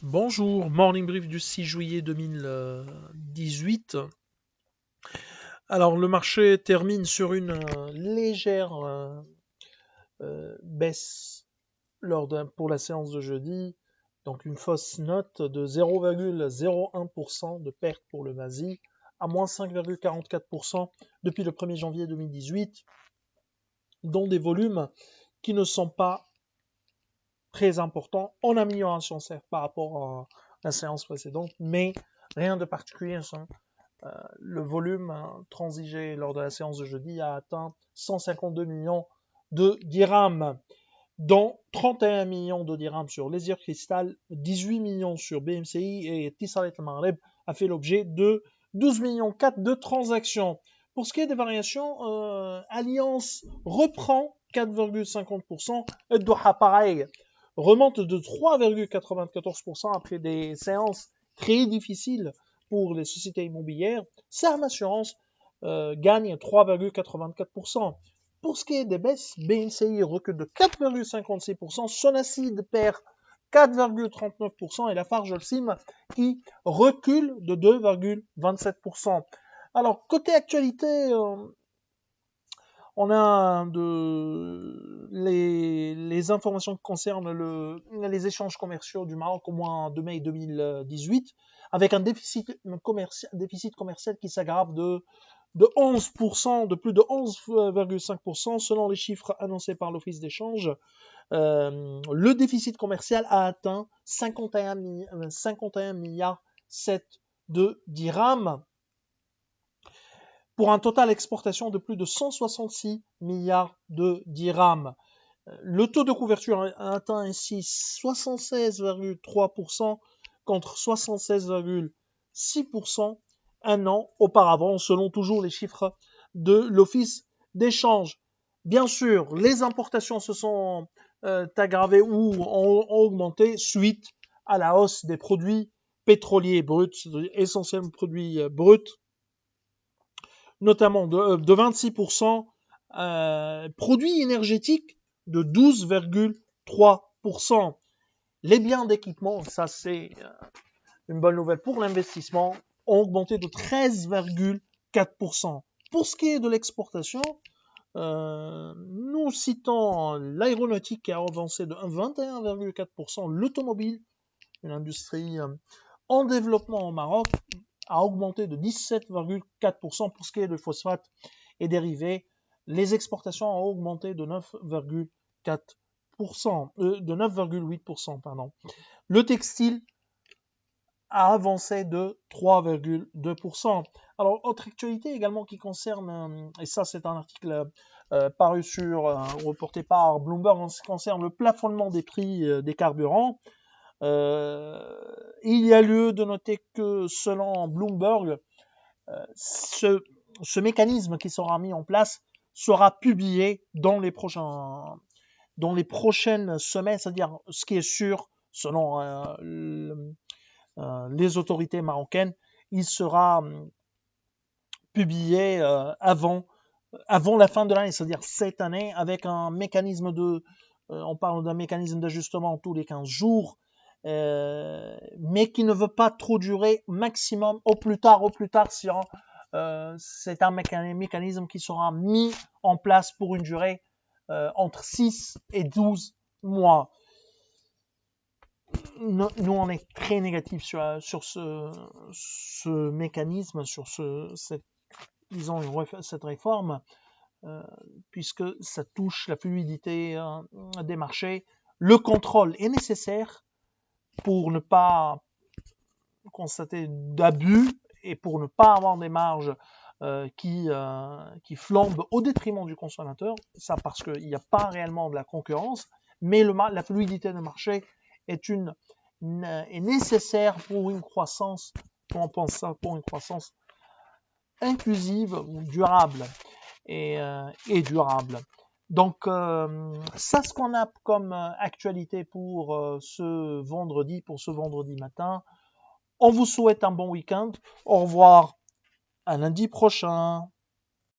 Bonjour, morning brief du 6 juillet 2018. Alors le marché termine sur une légère baisse pour la séance de jeudi, donc une fausse note de 0,01% de perte pour le MASI, à moins 5,44% depuis le 1er janvier 2018, dont des volumes qui ne sont pas très importants en amélioration certes par rapport à la séance précédente, mais rien de particulier. Le volume transigé lors de la séance de jeudi a atteint 152 millions de dirhams, dont 31 millions de dirhams sur Laser Crystal, 18 millions sur BMCI et Etisalat Al-Maghreb a fait l'objet de 12 millions 4 de transactions. Pour ce qui est des variations, Alliance reprend 4,50%, et Doha pareil, remonte de 3,94% après des séances très difficiles pour les sociétés immobilières. Sam Assurance gagne 3,84%. Pour ce qui est des baisses, BNCI recule de 4,56%, Sonacid perd 4,39% et Lafarge Holcim qui recule de 2,27%. Alors, côté actualité, on a les informations qui concernent les échanges commerciaux du Maroc au mois de mai 2018, avec un déficit commercial qui s'aggrave de 11%, de plus de 11,5% selon les chiffres annoncés par l'Office d'échange. Le déficit commercial a atteint 51 milliards 7 de dirhams, pour un total exportation de plus de 166 milliards de dirhams. Le taux de couverture a atteint ainsi 76,3% contre 76,6% un an auparavant, selon toujours les chiffres de l'Office d'échange. Bien sûr, les importations se sont aggravées ou ont augmenté suite à la hausse des produits pétroliers bruts, essentiellement produits bruts, notamment de 26%, produits énergétiques de 12,3%. Les biens d'équipement, ça c'est une bonne nouvelle pour l'investissement, ont augmenté de 13,4%. Pour ce qui est de l'exportation, nous citons l'aéronautique qui a avancé de 21,4%, l'automobile, une industrie en développement au Maroc, a augmenté de 17,4%. Pour ce qui est de phosphate et dérivés, les exportations ont augmenté de 9,8%. Le textile a avancé de 3,2%. Alors, autre actualité également qui concerne, et ça c'est un article paru reporté par Bloomberg, en ce qui concerne le plafonnement des prix des carburants. Il y a lieu de noter que selon Bloomberg, ce mécanisme qui sera mis en place sera publié dans les prochaines semaines, c'est-à-dire ce qui est sûr selon les autorités marocaines, il sera publié avant la fin de l'année, c'est-à-dire cette année, avec un mécanisme on parle d'un mécanisme d'ajustement tous les 15 jours, mais qui ne veut pas trop durer, maximum au plus tard, c'est un mécanisme qui sera mis en place pour une durée entre 6 et 12 mois. Nous, on est très négatif sur ce mécanisme, sur cette réforme, puisque ça touche la fluidité des marchés. Le contrôle est nécessaire pour ne pas constater d'abus et pour ne pas avoir des marges qui flambent au détriment du consommateur. Ça parce qu'il n'y a pas réellement de la concurrence, mais la fluidité des marchés est nécessaire pour une croissance, on pense ça, pour une croissance inclusive, durable et durable. Donc, ça, ce qu'on a comme actualité pour ce vendredi matin. On vous souhaite un bon week-end. Au revoir, à lundi prochain.